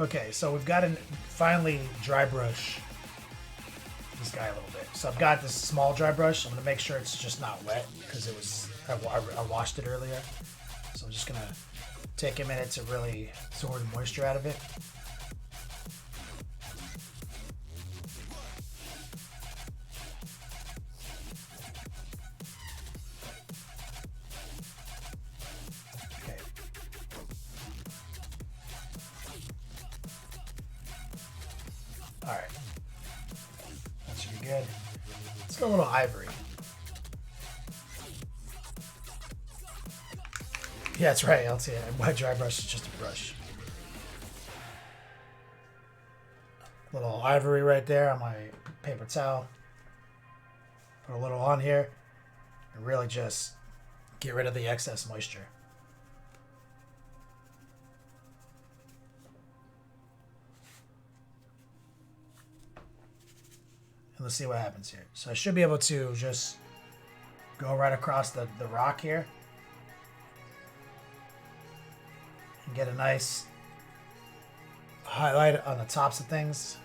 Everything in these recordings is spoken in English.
Okay, so we've got to finally dry brush this guy a little bit. So I've got this small dry brush. I'm going to make sure it's just not wet because it was I washed it earlier. So I'm just going to take a minute to really absorb the moisture out of it. Okay. All right. That should be good. Let's go a little ivory. Yeah, that's right. I'll see it. My dry brush is just a brush. Little ivory right there on my paper towel. Put a little on here and really just get rid of the excess moisture. And let's see what happens here. So I should be able to just go right across the rock here. And get a nice highlight on the tops of things.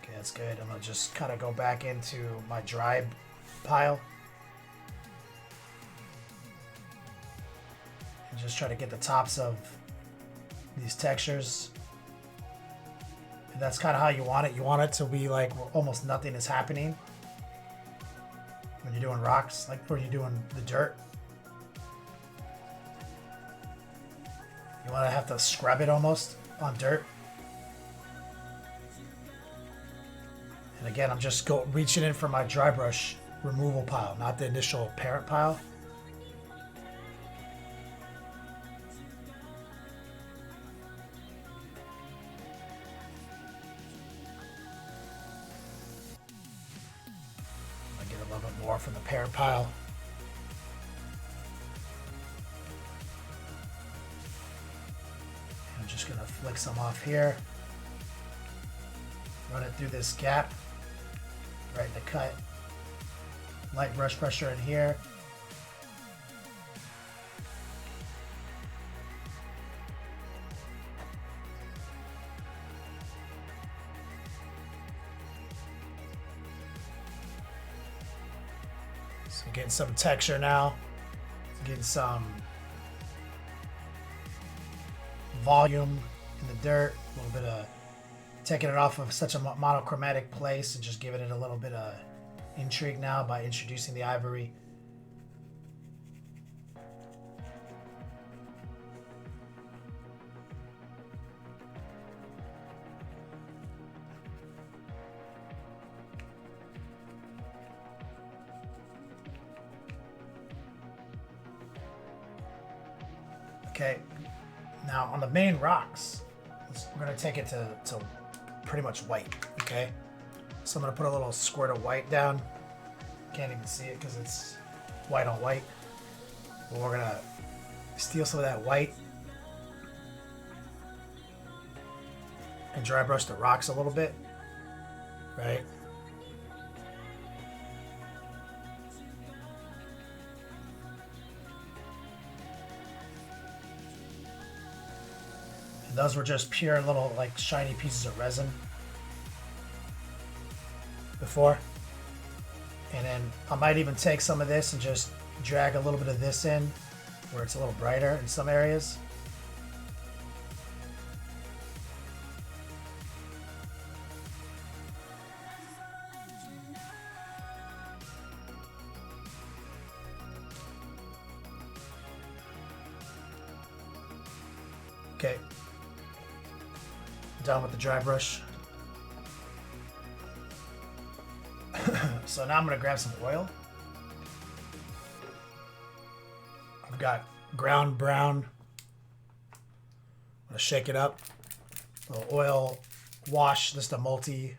Okay, that's good. I'm going to just kind of go back into my dry pile. And just try to get the tops of these textures. And that's kind of how you want it. You want it to be like almost nothing is happening when you're doing rocks, like when you're doing the dirt. You want to have to scrub it almost on dirt. And again, I'm just reaching in for my dry brush removal pile, not the initial parent pile. I get a little bit more from the parent pile. I'm just gonna flick some off here. Run it through this gap, right in the cut. Light brush pressure in here. So getting some texture now. Getting some volume in the dirt, a little bit of taking it off of such a monochromatic place and just giving it a little bit of intrigue now by introducing the ivory. Okay, now on the main rocks, we're going to take it to pretty much white, okay? So I'm going to put a little squirt of white down. Can't even see it because it's white on white. But we're going to steal some of that white and dry brush the rocks a little bit, right? And those were just pure little like shiny pieces of resin before. And then I might even take some of this and just drag a little bit of this in where it's a little brighter in some areas. Okay. Done with the dry brush. So now I'm going to grab some oil. I've got ground brown. I'm going to shake it up. A little oil wash. This is a multi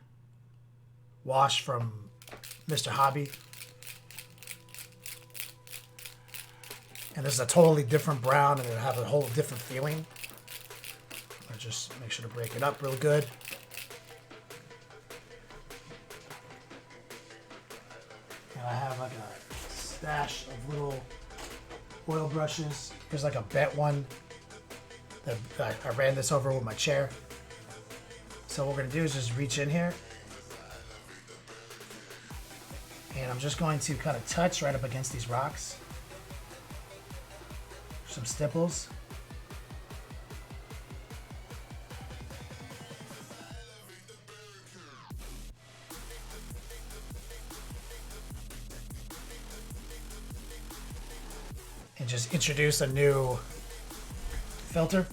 wash from Mr. Hobby. And this is a totally different brown and it'll have a whole different feeling. I'll just make sure to break it up real good. And I have like a stash of little oil brushes. There's like a bent one I ran this over with my chair. So what we're gonna do is just reach in here. And I'm just going to kind of touch right up against these rocks. Some stipples. And just introduce a new filter.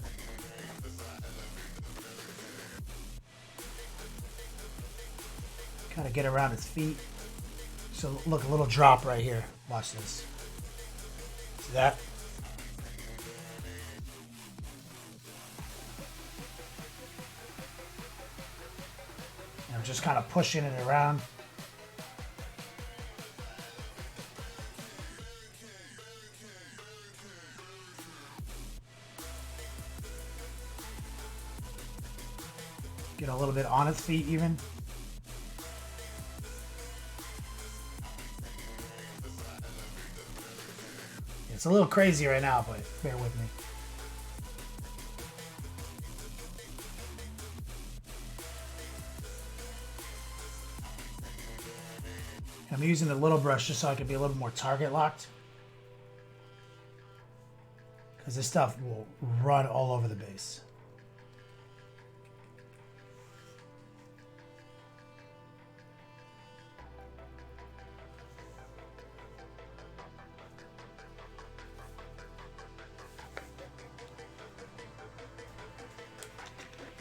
Kind of get around its feet. So look, a little drop right here. Watch this. See that? And I'm just kind of pushing it around. Get a little bit on its feet even. It's a little crazy right now, but bear with me. I'm using the little brush just so I can be a little more target locked. Because this stuff will run all over the base.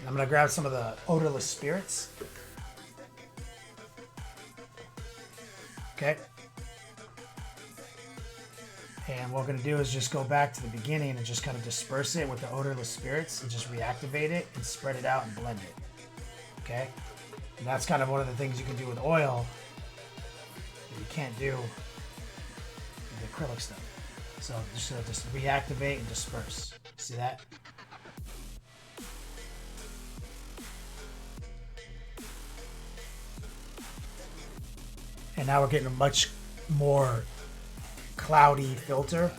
I'm going to grab some of the odorless spirits. Okay. And what we're going to do is just go back to the beginning and just kind of disperse it with the odorless spirits and just reactivate it and spread it out and blend it. Okay. And that's kind of one of the things you can do with oil that you can't do with the acrylic stuff. So just reactivate and disperse. See that? And now we're getting a much more cloudy filter.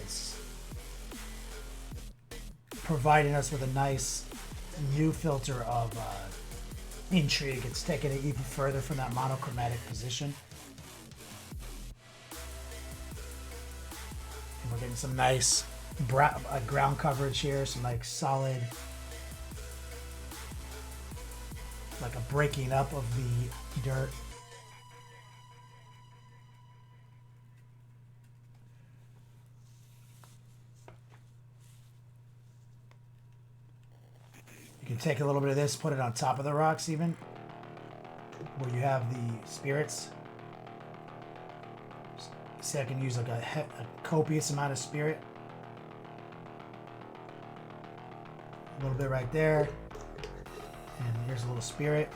It's providing us with a nice new filter of intrigue. It's taking it even further from that monochromatic position. And we're getting some nice ground coverage here, some like solid, like a breaking up of the dirt. You can take a little bit of this, put it on top of the rocks even, where you have the spirits. See, I can use like a copious amount of spirit. A little bit right there. And here's a little spirit.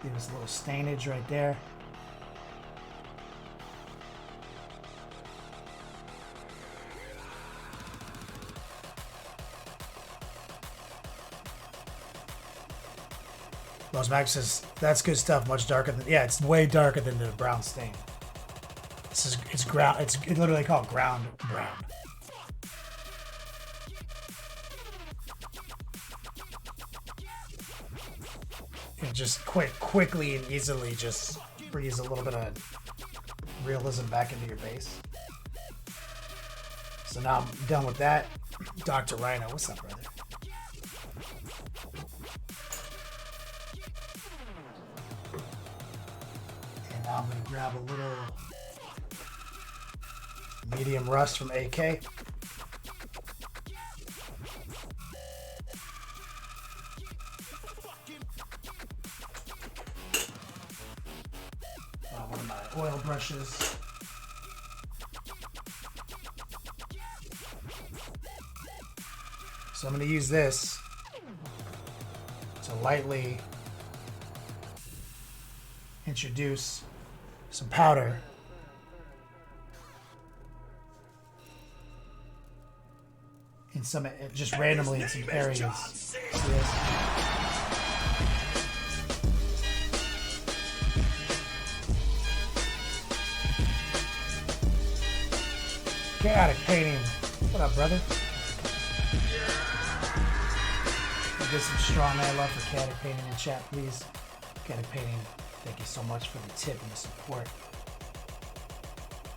Give us a little stainage right there. Los Max says that's good stuff. Much darker than, yeah, it's way darker than the brown stain. It's ground. It's literally called ground brown. It just quickly and easily just breathes a little bit of realism back into your base. So now I'm done with that. Dr. Rhino, what's up, brother? And now I'm going to grab a little medium rust from AK. One of my oil brushes. So I'm going to use this to lightly introduce some powder in some, just randomly in some areas. Chaotic Painting. What up, brother? Get some strong man love for Chaotic Painting in chat, please. Chaotic Painting, thank you so much for the tip and the support.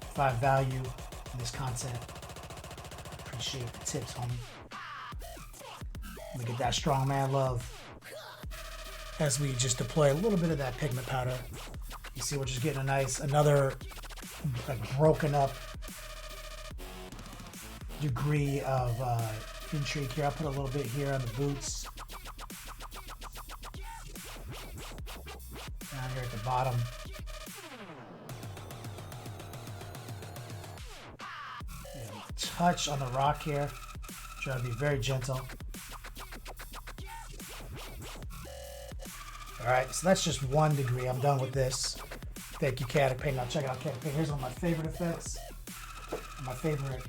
If I value in this content, appreciate the tips, homie. Let me get that strong man love as we just deploy a little bit of that pigment powder. You see, we're just getting a nice, another like broken up degree of intrigue here. I'll put a little bit here on the boots. Down here at the bottom. And touch on the rock here. Try to be very gentle. Alright, so that's just 1 degree. I'm done with this. Thank you, Chaotic Paint. Now check out Chaotic Paint. Here's one of my favorite effects. My favorite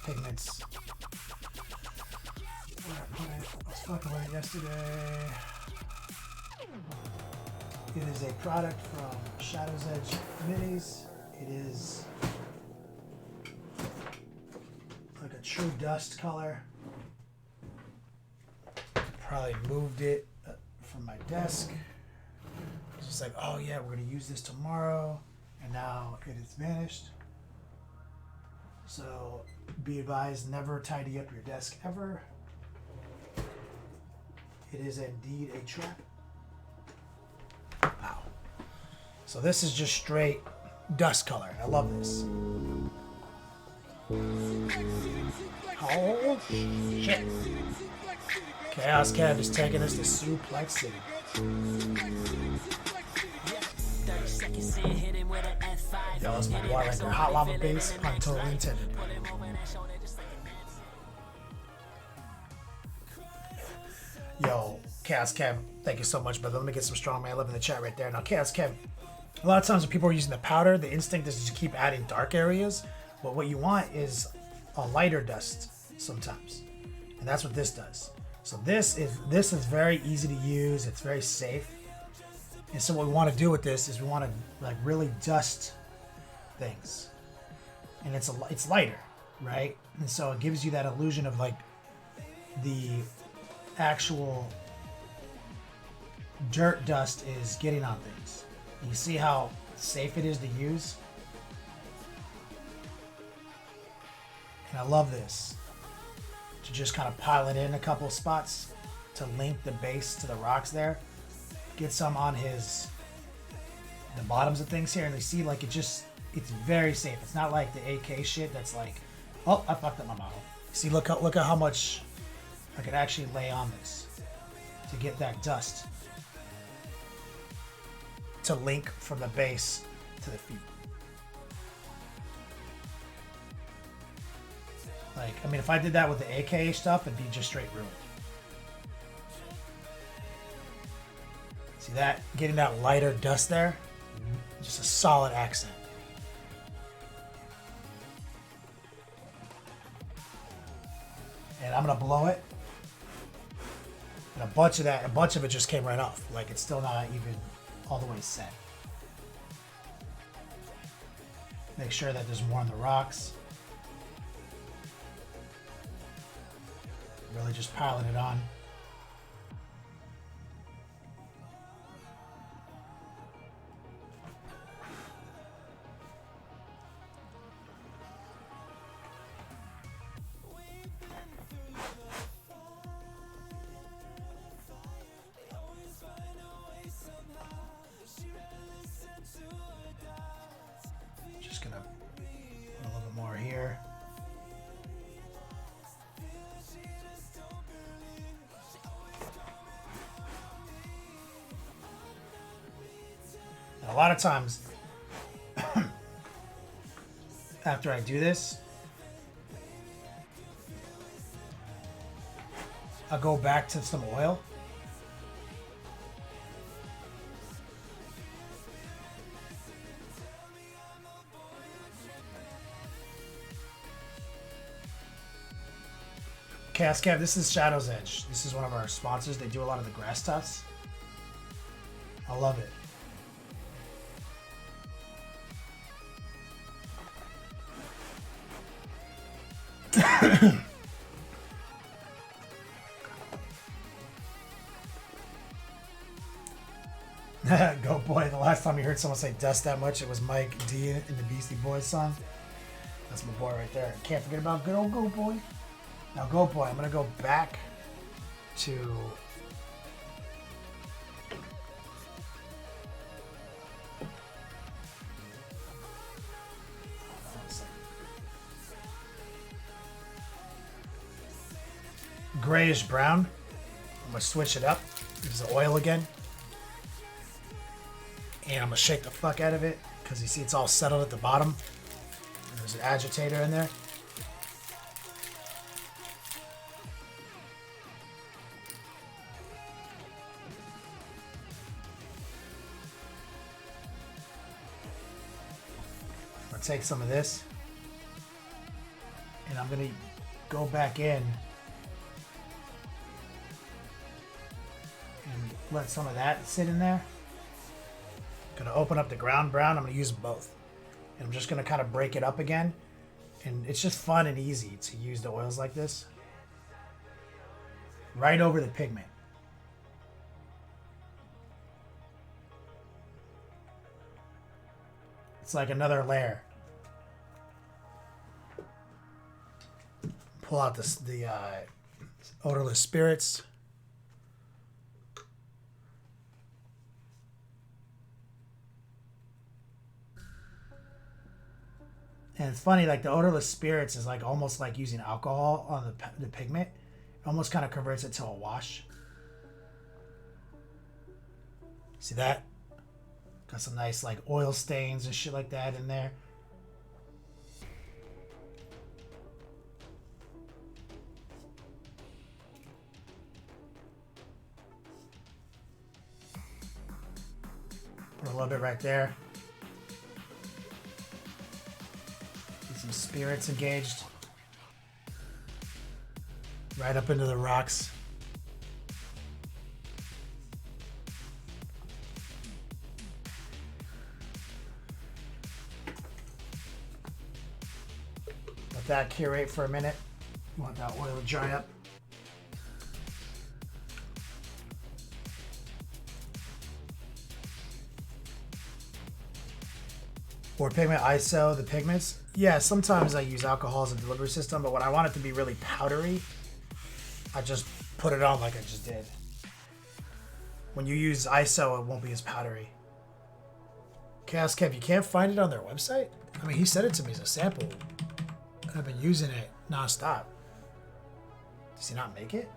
pigments. Where I put it? I was fucking with it yesterday. It is a product from Shadow's Edge Minis. It is like a true dust color. Probably moved it from my desk. It's just like, oh yeah, we're gonna use this tomorrow, and now it is vanished. So be advised, never tidy up your desk ever. It is indeed a trap. Wow. So this is just straight dust color. I love this. Oh shit. Chaos Cab is taking us to Suplex City. Yo, that's my boy right there. Hot lava base, pun totally intended. Yo, Chaos Cab, thank you so much, brother. Let me get some strong man love in the chat right there. Now, Chaos Cab, a lot of times when people are using the powder, the instinct is to keep adding dark areas. But what you want is a lighter dust sometimes. And that's what this does. So this is very easy to use. It's very safe. And so what we want to do with this is we want to like really dust things. And it's lighter, right? And so it gives you that illusion of like the actual dirt dust is getting on things. You see how safe it is to use? And I love this. To just kind of pile it in a couple spots to link the base to the rocks there. Get some on the bottoms of things here, and you see like it's very safe. It's not like the AK shit that's like, oh, I fucked up my model. See, look at how much I could actually lay on this to get that dust to link from the base to the feet. Like, I mean, if I did that with the AK stuff, it'd be just straight ruined. See that? Getting that lighter dust there, just a solid accent. And I'm gonna blow it. And a bunch of it just came right off. Like it's still not even all the way set. Make sure that there's more on the rocks. Really just piling it on. Just gonna put a little bit more here. A lot of times, after I do this, I'll go back to some oil. Chaos Cab, this is Shadow's Edge. This is one of our sponsors. They do a lot of the grass tufts. I love it. Go boy. The last time you heard someone say dust that much, it was Mike D in the Beastie Boys song. That's my boy right there. Can't forget about good old Go Boy. Now Go Boy, I'm going to go back to... grayish brown. I'm going to switch it up. Use the oil again. And I'm going to shake the fuck out of it because you see it's all settled at the bottom. And there's an agitator in there. I'm going to take some of this and I'm going to go back in and let some of that sit in there. Gonna open up the ground brown. I'm gonna use both. And I'm just gonna kind of break it up again. And it's just fun and easy to use the oils like this. Right over the pigment. It's like another layer. Pull out the odorless spirits. And it's funny, like the odorless spirits is like almost like using alcohol on the pigment. It almost kind of converts it to a wash. See that? Got some nice like oil stains and shit like that in there. Put a little bit right there. Some spirits engaged. Right up into the rocks. Let that curate for a minute. You want that oil to dry up. Or pigment ISO, the pigments. Yeah, sometimes I use alcohol as a delivery system, but when I want it to be really powdery, I just put it on like I just did. When you use ISO, it won't be as powdery. Chaos Kev, you can't find it on their website? I mean, he sent it to me as a sample. I've been using it nonstop. Does he not make it?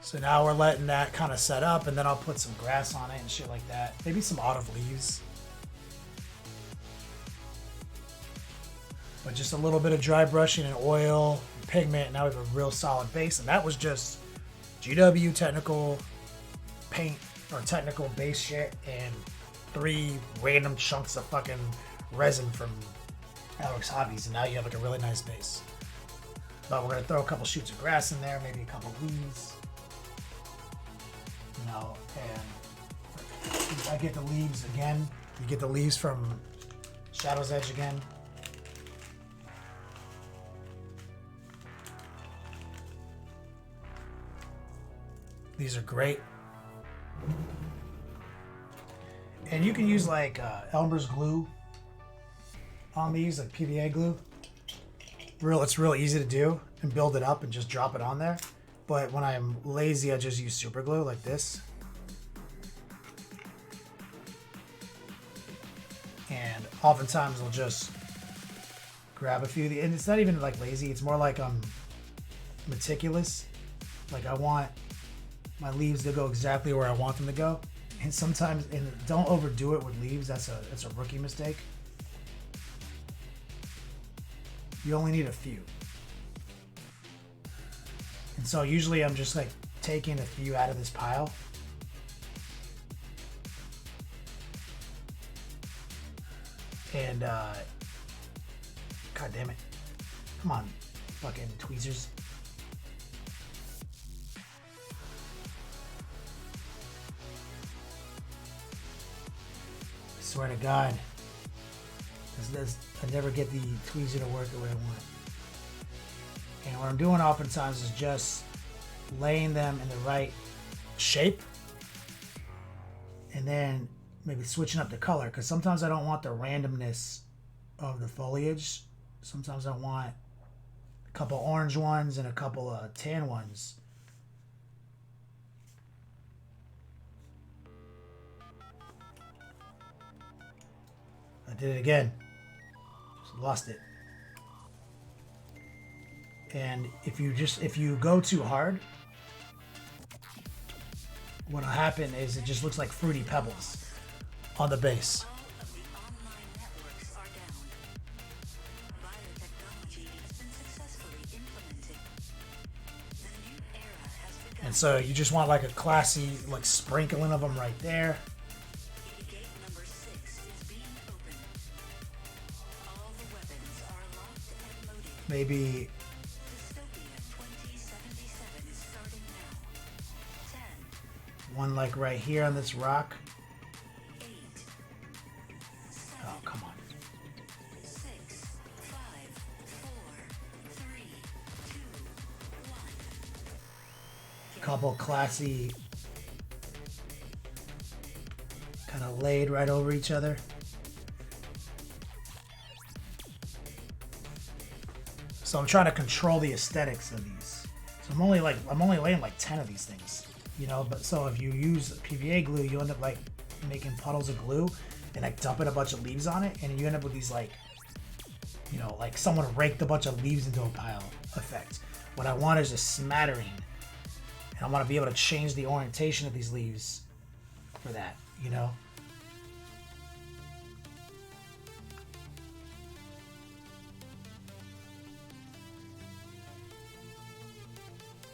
So now we're letting that kind of set up, and then I'll put some grass on it and shit like that. Maybe some autumn leaves. But just a little bit of dry brushing and oil, and pigment, and now we have a real solid base. And that was just GW technical paint or technical base shit and 3 random chunks of fucking resin from Alex Hobbies, and now you have like a really nice base. But we're gonna throw a couple shoots of grass in there, maybe a couple leaves. You know, and I get the leaves again. You get the leaves from Shadow's Edge again. These are great. And you can use like Elmer's glue on these, like PVA glue. It's real easy to do and build it up and just drop it on there. But when I'm lazy, I just use super glue like this. And oftentimes I'll just grab a few of the, and it's not even like lazy, it's more like I'm meticulous. Like I want my leaves to go exactly where I want them to go. And sometimes, and don't overdo it with leaves, that's a rookie mistake. You only need a few. And so usually I'm just like taking a few out of this pile. And God damn it. Come on, fucking tweezers. I swear to God. I never get the tweezer to work the way I want. And what I'm doing oftentimes is just laying them in the right shape and then maybe switching up the color, because sometimes I don't want the randomness of the foliage. Sometimes I want a couple orange ones and a couple of tan ones. I did it again. Just lost it. And if you go too hard, what'll happen is it just looks like fruity pebbles on the base. And so you just want like a classy, like sprinkling of them right there. Maybe one like right here on this rock. Oh, come on. Couple classy, kind of laid right over each other. So I'm trying to control the aesthetics of these. So I'm only laying like 10 of these things, you know. But so if you use PVA glue, you end up like making puddles of glue and like dumping a bunch of leaves on it, and you end up with these like, you know, like someone raked a bunch of leaves into a pile effect. What I want is a smattering, and I want to be able to change the orientation of these leaves for that, you know.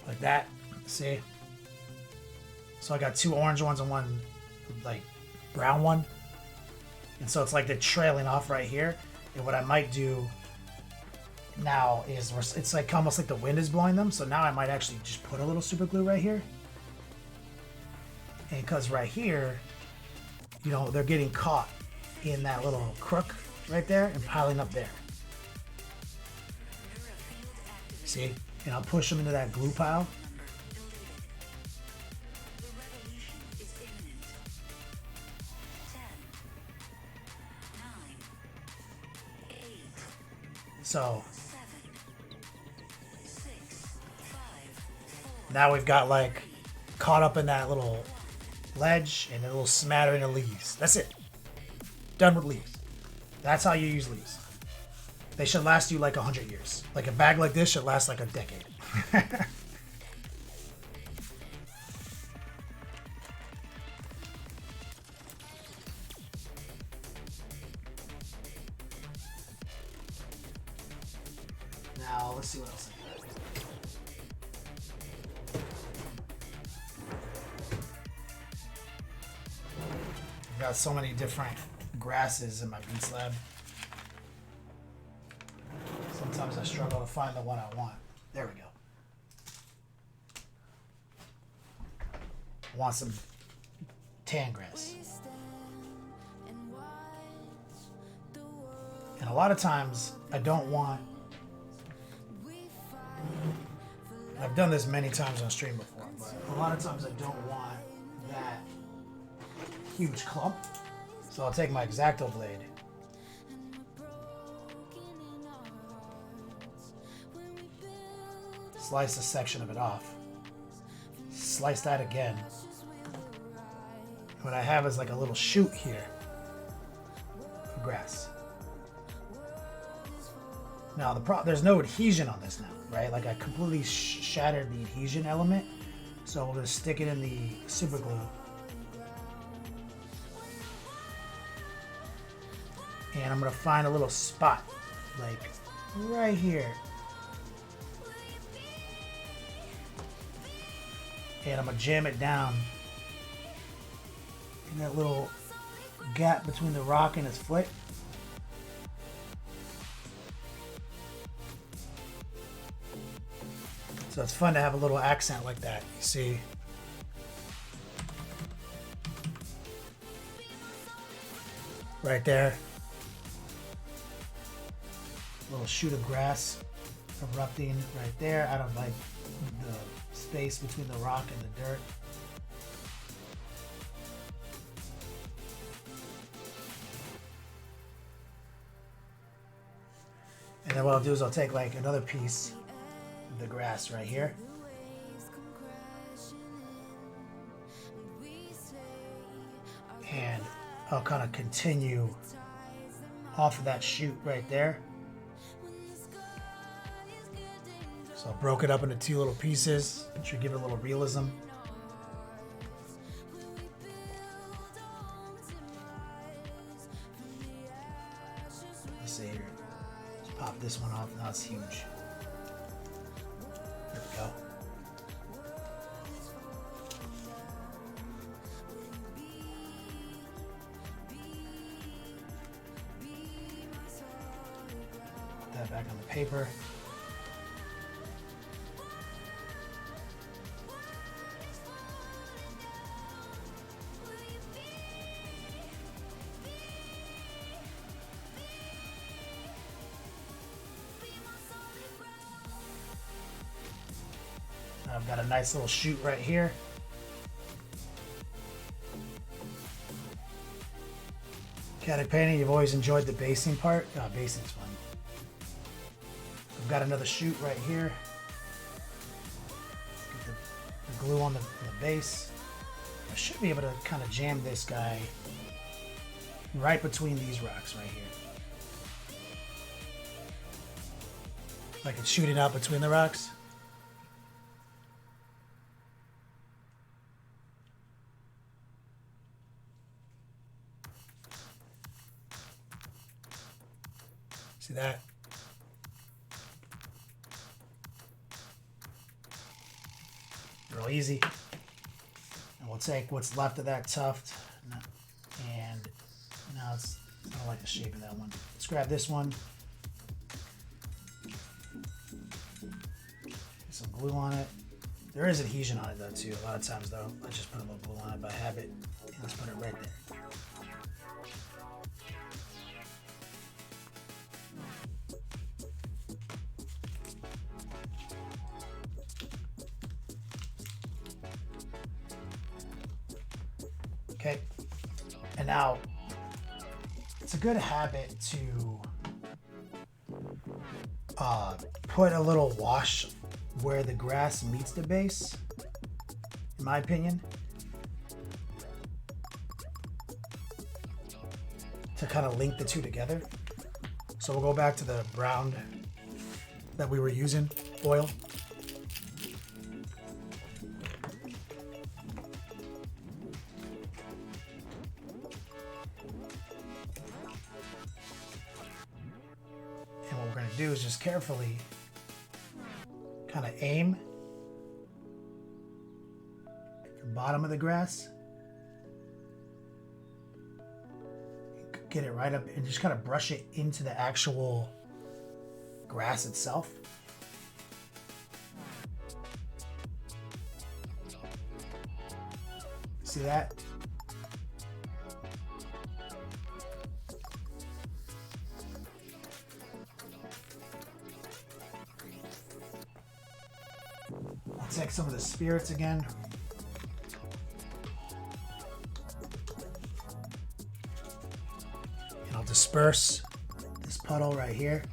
Like that, see? So I got two orange ones and one like brown one. And so it's like they're trailing off right here. And what I might do now is, it's like almost like the wind is blowing them. So now I might actually just put a little super glue right here. And because right here, you know, they're getting caught in that little crook right there and piling up there. See? And I'll push them into that glue pile. So now we've got like caught up in that little ledge and a little smattering of leaves. That's it. Done with leaves. That's how you use leaves. They should last you like 100 years. Like a bag like this should last like a decade. Now, let's see what else I got. I've got so many different grasses in my beats lab. Sometimes I struggle to find the one I want. There we go. I want some tan grass. And a lot of times I don't want, I've done this many times on stream before, but a lot of times I don't want that huge clump. So I'll take my X-Acto blade slice a section of it off, slice that again. What I have is like a little shoot here of grass. Now there's no adhesion on this now, right? Like I completely shattered the adhesion element, so we'll just stick it in the super glue. And I'm gonna find a little spot, like right here. And I'm gonna jam it down in that little gap between the rock and its foot. So it's fun to have a little accent like that, you see. Right there. little shoot of grass erupting right there out of like the space between the rock and the dirt. And then what I'll do is I'll take like another piece of the grass right here. And I'll kind of continue off of that shoot right there. So I broke it up into two little pieces. Should give it a little realism. Let's see here. Just pop this one off. Now it's huge. There we go. Put that back on the paper. I've got a nice little shoot right here. Caddick painting, you've always enjoyed the basing part. Basing's fun. I've got another shoot right here. Get the glue on the base. I should be able to kind of jam this guy right between these rocks right here. Like it's shooting out between the rocks. See that? Real easy. And we'll take what's left of that tuft, and now I don't like the shape of that one. Let's grab this one. Get some glue on it. There is adhesion on it though too. A lot of times though, I just put a little glue on it by habit. And let's put it right there. Okay, and now it's a good habit to put a little wash where the grass meets the base, in my opinion, to kind of link the two together. So we'll go back to the brown that we were using, oil. And what we're going to do is just carefully kind of aim at the bottom of the grass. Get it right up and just kind of brush it into the actual grass itself. See that? I'll take some of the spirits again. And I'll disperse this puddle right here.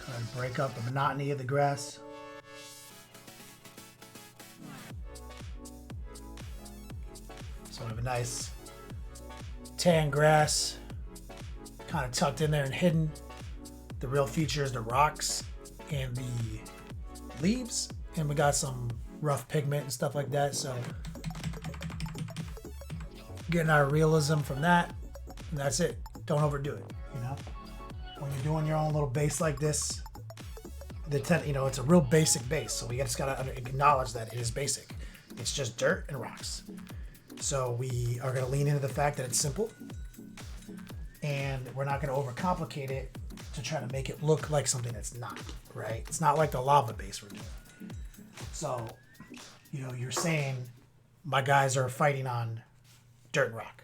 Try and break up the monotony of the grass. So we have a nice tan grass kind of tucked in there and hidden. The real feature is the rocks and the leaves, and we got some rough pigment and stuff like that, so getting our realism from that, and that's it. Don't overdo it, you know? When you're doing your own little base like this, it's a real basic base, so we just gotta acknowledge that it is basic. It's just dirt and rocks. So we are going to lean into the fact that it's simple, and we're not going to overcomplicate it to try to make it look like something that's not, right? It's not like the lava base we're doing. So, you know, you're saying my guys are fighting on dirt and rock.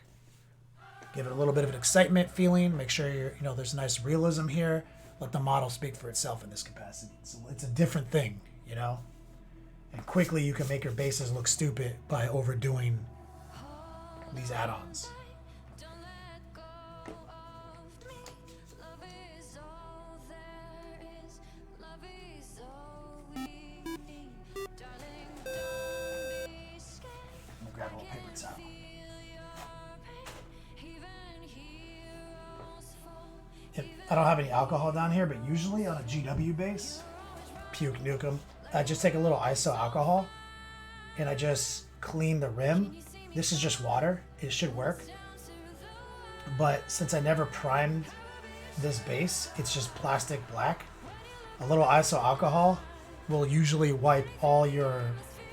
Give it a little bit of an excitement feeling. Make sure you're, you know, there's a nice realism here. Let the model speak for itself in this capacity. So it's a different thing, you know? And quickly you can make your bases look stupid by overdoing these add-ons. We'll grab a little paper towel. I don't have any alcohol down here, but usually on a GW base, puke nukem, I just take a little iso alcohol and I just clean the rim. This is just water. It should work. But since I never primed this base, it's just plastic black. A little iso alcohol will usually wipe all your,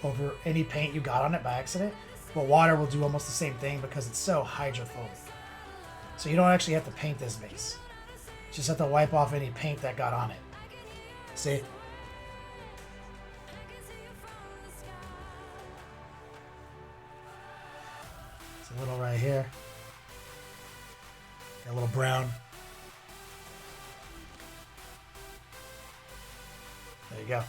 over any paint you got on it by accident. But water will do almost the same thing because it's so hydrophobic. So you don't actually have to paint this base. Just have to wipe off any paint that got on it. See? It's a little right here. A little brown. There you go.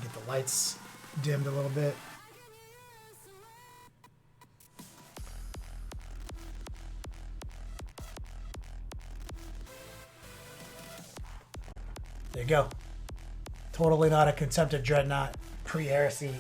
Get the lights dimmed a little bit. There you go. Totally not a Contempted Dreadnought, pre-heresy.